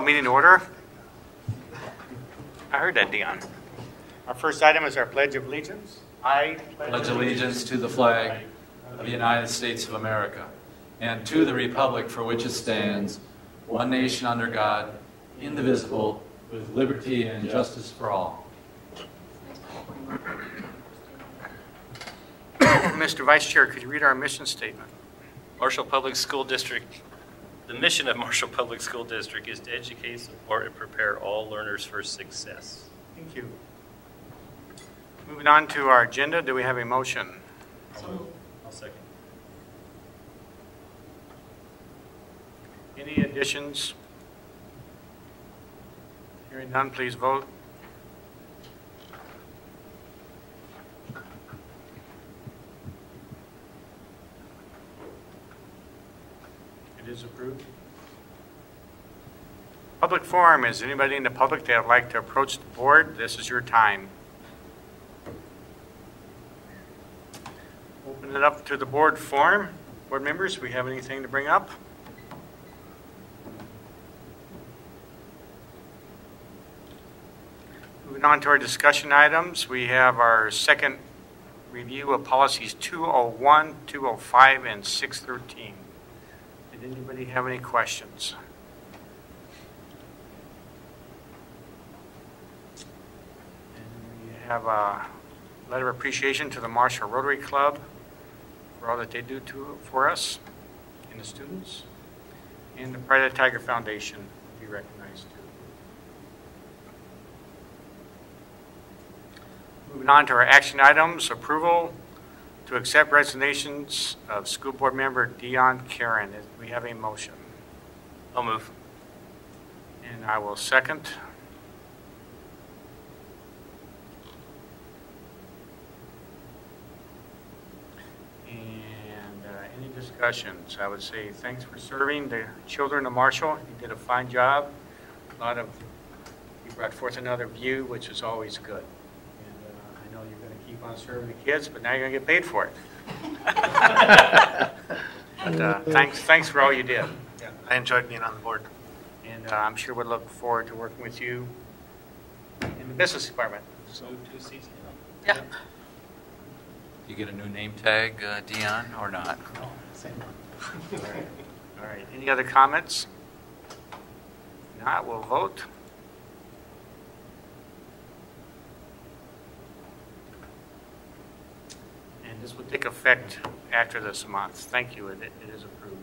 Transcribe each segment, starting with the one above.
meeting to order. I heard that, Dion. Our first item is our Pledge of Allegiance. I pledge allegiance to the flag of the United States of America and to the republic for which it stands, one nation under God, indivisible, with liberty and justice for all. Mr. Vice Chair, could you read our mission statement? Marshall Public School District. The mission of Marshall Public School District is to educate, support, and prepare all learners for success. Thank you. Moving on to our agenda, do we have a motion? I'll second. Any additions? Hearing none, please vote. It is approved. Public forum. Is anybody in the public that would like to approach the board? This is your time. Open it up to the board forum. Board members, we have anything to bring up? Moving on to our discussion items, we have our second review of policies 201, 205, and 613. Did anybody have any questions? And we have a letter of appreciation to the Marshall Rotary Club for all that they do for us and the students. And the Pride of the Tiger Foundation will be recognized too. Moving on to our action items, approval to accept resignations of school board member Dion Karen. We have a motion. I'll move. And I will second. And any discussions? I would say thanks for serving the children of Marshall. You did a fine job. You brought forth another view, which is always good. I know you're going to keep on serving the kids, but now you're going to get paid for it. But thanks for all you did. Yeah, I enjoyed being on the board. And I'm sure we'll look forward to working with you in the business department. So to CCL. Yeah. You get a new name tag, Dion, or not? No, same one. All right. Any other comments? If not, we'll vote. And this will take effect after this month. Thank you. It is approved.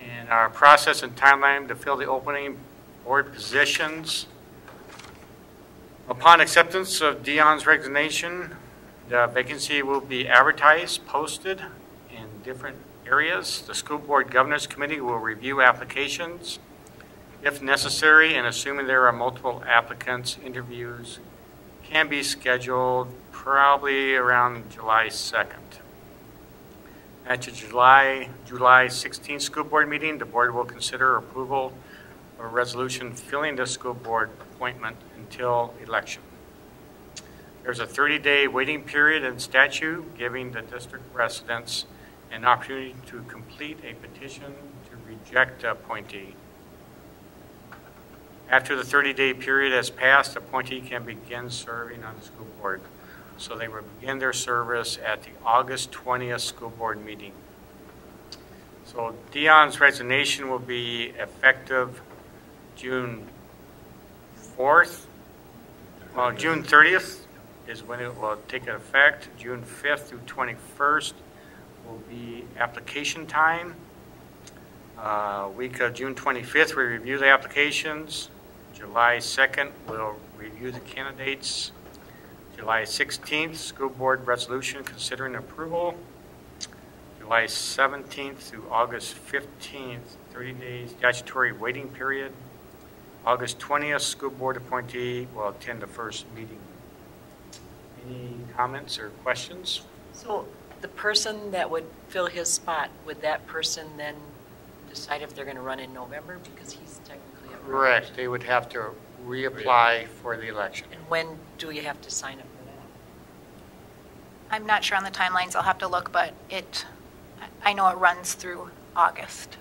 And our process and timeline to fill the opening board positions. Upon acceptance of Dion's resignation, the vacancy will be advertised, posted in different areas. The school board governance committee will review applications. If necessary, and assuming there are multiple applicants, interviews can be scheduled probably around July 2nd. At the July 16th school board meeting, the board will consider approval of a resolution filling the school board appointment until election. There's a 30-day waiting period in statute giving the district residents an opportunity to complete a petition to reject the appointee. After the 30-day period has passed, the appointee can begin serving on the school board. So they will begin their service at the August 20th school board meeting. So Dion's resignation will be effective June 4th. Well, June 30th is when it will take effect. June 5th through 21st will be application time. Week of June 25th, we review the applications. July 2nd, we'll review the candidates. July 16th, school board resolution considering approval. July 17th through August 15th, 30 days statutory waiting period. August 20th, school board appointee will attend the first meeting. Any comments or questions? So the person that would fill his spot, would that person then decide if they're going to run in November? Because he's technically a Correct. They would have to reapply for the election. And when do you have to sign up for that? I'm not sure on the timelines. I'll have to look, but I know it runs through August.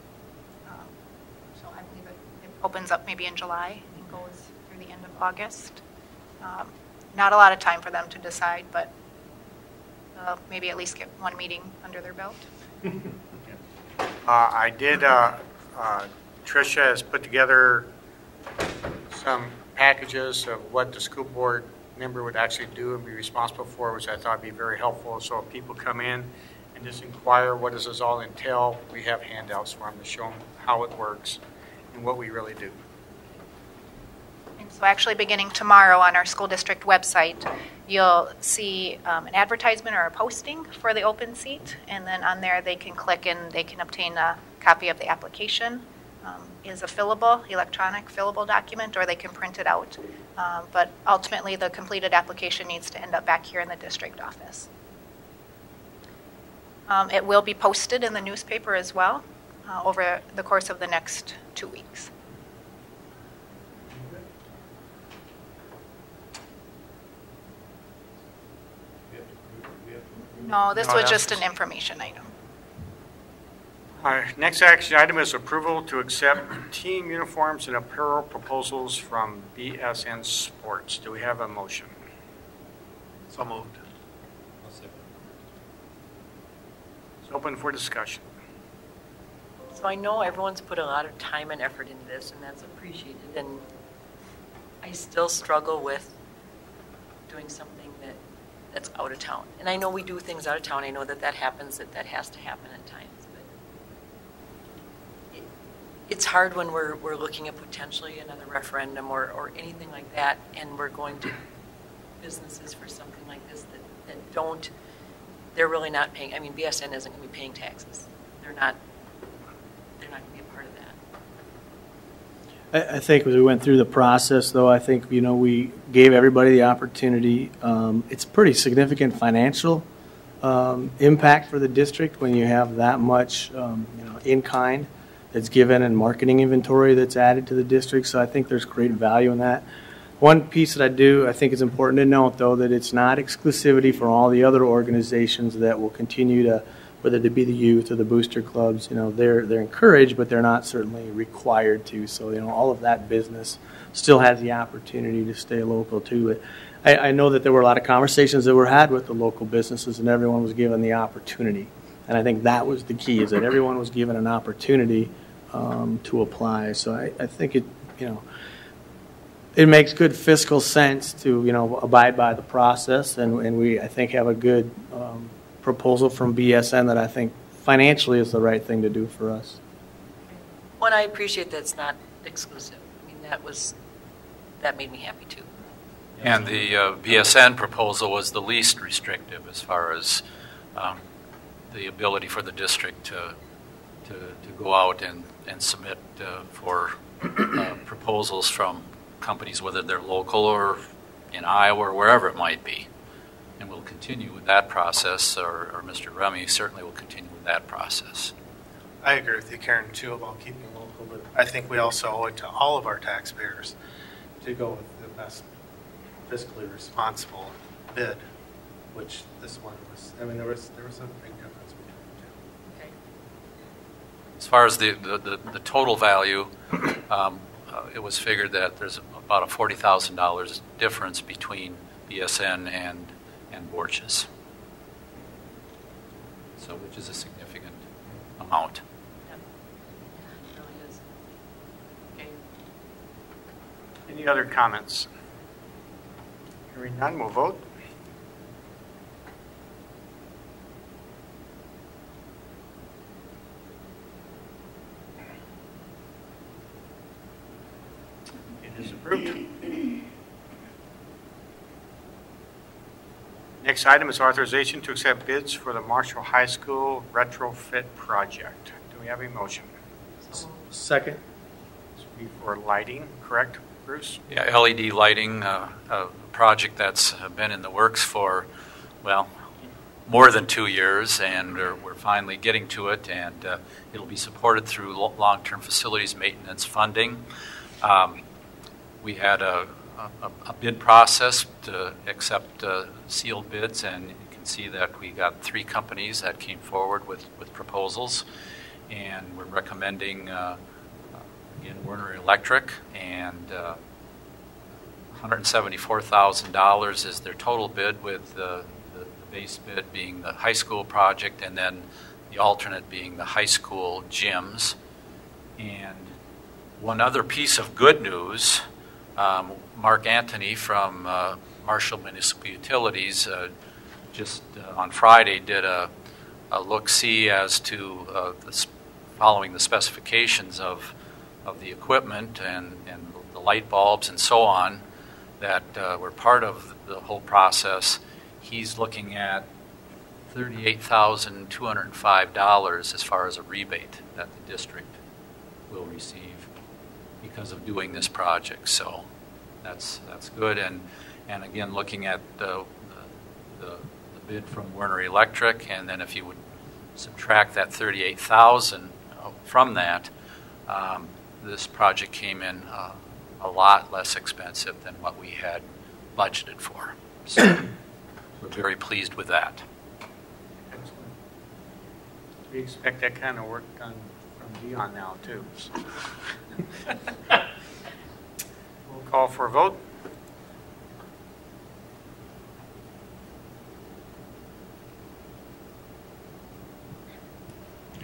opens up maybe in July and goes through the end of August. Not a lot of time for them to decide, but maybe at least get one meeting under their belt. Tricia has put together some packages of what the school board member would actually do and be responsible for, which I thought would be very helpful. So if people come in and just inquire, what does this all entail, we have handouts for them to show them how it works and what we really do. And so actually beginning tomorrow on our school district website, you'll see an advertisement or a posting for the open seat, and then on there they can click and they can obtain a copy of the application. Is a fillable, electronic fillable document, or they can print it out. But ultimately the completed application needs to end up back here in the district office. It will be posted in the newspaper as well over the course of the next 2 weeks. No, this No, was that's just just- an information item. Our next action item is approval to accept team uniforms and apparel proposals from BSN Sports. Do we have a motion? So moved. It's open for discussion. So I know everyone's put a lot of time and effort into this, and that's appreciated, and I still struggle with doing something that's out of town. And I know we do things out of town. I know that happens, that has to happen at times. It's hard when we're looking at potentially another referendum or anything like that, and we're going to businesses for something like this that they're really not paying. I mean, BSN isn't going to be paying taxes. They're not going to be a part of that. I think as we went through the process, though, I think, we gave everybody the opportunity. It's pretty significant financial impact for the district when you have that much, in kind that's given and marketing inventory that's added to the district. So I think there's great value in that. One piece that I think is important to note, though, that it's not exclusivity for all the other organizations that will continue to, whether it be the youth or the booster clubs, they're encouraged, but they're not certainly required to. So, all of that business still has the opportunity to stay local, too. I know that there were a lot of conversations that were had with the local businesses, and everyone was given the opportunity. And I think that was the key, is that everyone was given an opportunity to apply. So I think it makes good fiscal sense to abide by the process, and we I think have a good proposal from BSN that I think financially is the right thing to do for us. One, I appreciate that it's not exclusive. I mean, that made me happy too. And the BSN proposal was the least restrictive as far as the ability for the district to go out and submit for proposals from companies, whether they're local or in Iowa or wherever it might be. And we'll continue with that process, or Mr. Remy certainly will continue with that process. I agree with you, Karen, too, about keeping local, but I think we also owe it to all of our taxpayers to go with the best fiscally responsible bid, which this one was. I mean, there was a big difference between the two. Okay. As far as the total value, it was figured that there's about a $40,000 difference between BSN and Borges, so which is a significant amount. Yeah. It really is. Okay. Any other comments? Hearing none, we'll vote. It is approved. Next item is authorization to accept bids for the Marshall High School retrofit project. Do we have a motion? Second. This will be for lighting, correct, Bruce? Yeah, LED lighting, a project that's been in the works for, well, more than 2 years, and we're finally getting to it, and it'll be supported through long-term facilities maintenance funding. We had a bid process to accept sealed bids, and you can see that we got 3 companies that came forward with proposals, and we're recommending in Werner Electric, and $174,000 is their total bid, with the base bid being the high school project, and then the alternate being the high school gyms. And one other piece of good news, Mark Antony from Marshall Municipal Utilities just on Friday did a look-see as to following the specifications of the equipment and the light bulbs and so on that were part of the whole process. He's looking at $38,205 as far as a rebate that the district will receive because of doing this project. So that's good. And again, looking at the bid from Werner Electric, and then if you would subtract that $38,000 from that, this project came in a lot less expensive than what we had budgeted for. So we're very pleased with that. Excellent. We expect that kind of work done from Dion now, too. So. We'll call for a vote.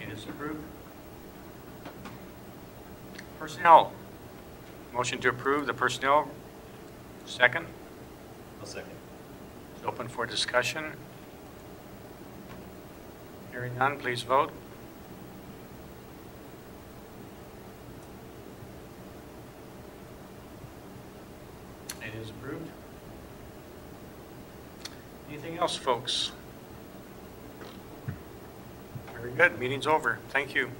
It is approved. Personnel. Motion to approve the personnel. Second. I'll second. It's open for discussion. Hearing none, please vote. It is approved. Anything else, folks? Very good. Meeting's over. Thank you.